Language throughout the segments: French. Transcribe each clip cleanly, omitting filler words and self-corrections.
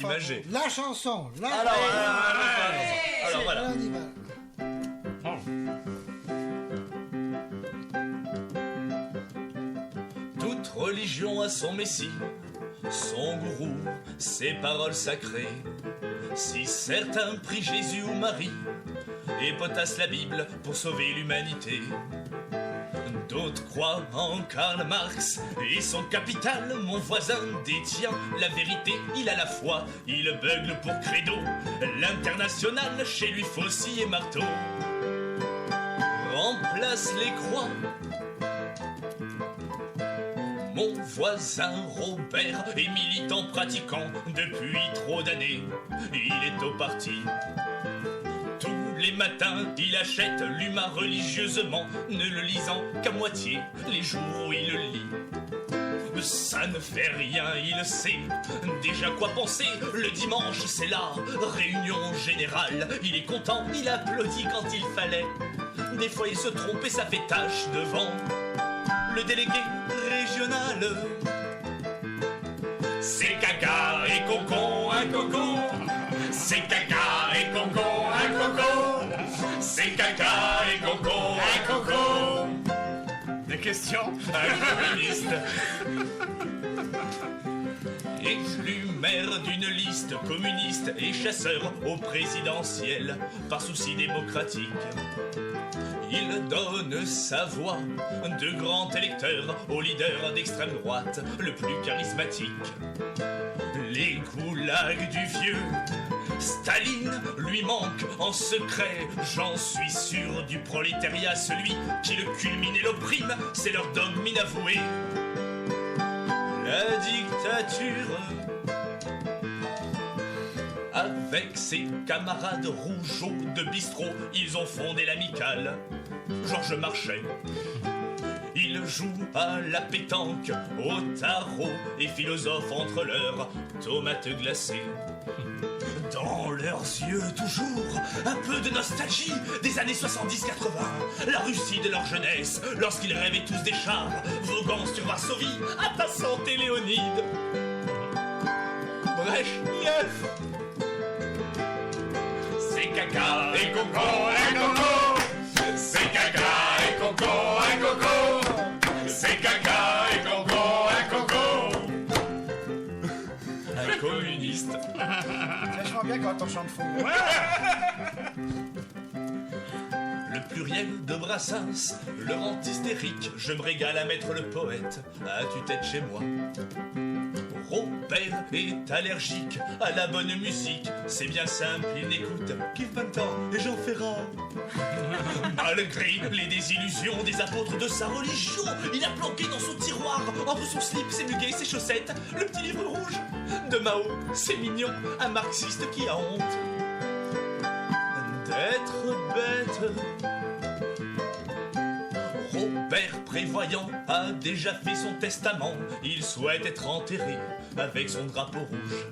imagé. La chanson. Alors voilà. On y va. Toute religion a son messie, son gourou, ses paroles sacrées. Si certains prient Jésus ou Marie et potassent la Bible pour sauver l'humanité, d'autres croient en Karl Marx et son capital. Mon voisin détient la vérité, il a la foi, il bugle pour credo. L'international, chez lui faucille et marteau. Remplace les croix. Mon voisin Robert est militant pratiquant depuis trop d'années. Il est au parti. Tous les matins, il achète l'humain religieusement, ne le lisant qu'à moitié les jours où il le lit. Ça ne fait rien, il sait déjà quoi penser. Le dimanche, c'est la réunion générale. Il est content, il applaudit quand il fallait. Des fois, il se trompe et ça fait tache devant le délégué régional. C'est caca et concon, un coco. C'est caca et concon, un coco. C'est caca et concon, un coco. Des questions? Un communiste. Élu maire d'une liste communiste et chasseur au présidentiel par souci démocratique. Il donne sa voix de grand électeur au leader d'extrême droite le plus charismatique. Les goulags du vieux Staline lui manquent en secret. J'en suis sûr, du prolétariat, celui qui le culmine et l'opprime, c'est leur dogme inavoué. La dictature, avec ses camarades rougeaux de bistrot, ils ont fondé l'amicale Georges Marchais. Ils jouent à la pétanque, au tarot et philosophent entre leurs tomates glacées. Dans leurs yeux toujours un peu de nostalgie des années 70-80, la Russie de leur jeunesse, lorsqu'ils rêvaient tous des chars voguant sur Varsovie, à Passante et Léonide. Brejnev. C'est caca et coco, un coco. C'est caca et coco, un coco. C'est caca et coco, un coco. Un communiste. Vachement bien quand on chante faux. Le pluriel de Brassens le rend hystérique. Je me régale à mettre le poète à tue-tête chez moi. Robert est allergique à la bonne musique. C'est bien simple, il n'écoute qu'Yves Montand et Jean Ferrat. Malgré les désillusions des apôtres de sa religion, il a planqué dans son tiroir, entre son slip, ses muguets, ses chaussettes, le petit livre rouge de Mao. C'est mignon, un marxiste qui a honte d'être bête. Robert prévoyant a déjà fait son testament. Il souhaite être enterré avec son drapeau rouge.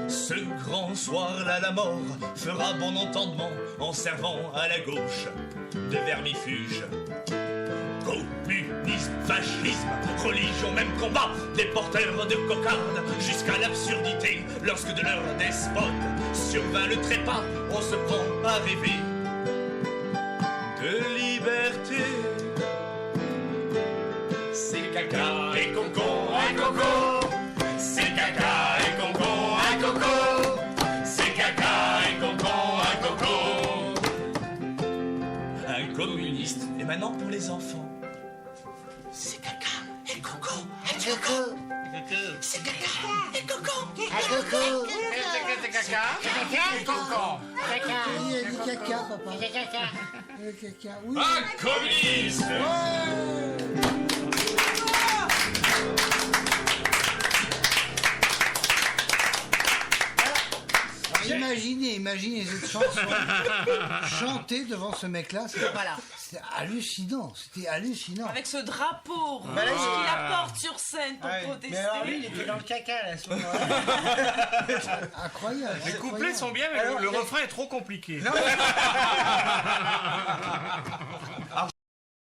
Ce grand soir-là, la mort fera bon entendement en servant à la gauche de vermifuge. Communisme, fascisme, religion, même combat, des porteurs de cocarde jusqu'à l'absurdité. Lorsque de leur despote survint le trépas, on se prend à rêver de liberté. C'est caca et concon, un coco. C'est caca et concon, un coco. C'est caca et concon, un coco. Un communiste. Et maintenant pour les enfants. C'est caca et coco, un coco. C'est caca et coco, un coco. C'est caca et concon. Il a dit caca, papa. Le caca, oui. Un communiste. Imaginez cette chanson chantée devant ce mec-là. C'était hallucinant. C'était hallucinant. Avec ce drapeau rouge qu'il apporte sur scène pour protester. Mais alors lui, il était dans le caca là, à ce moment-là. Incroyable. Les couplets sont bien, mais le refrain est trop compliqué. Alors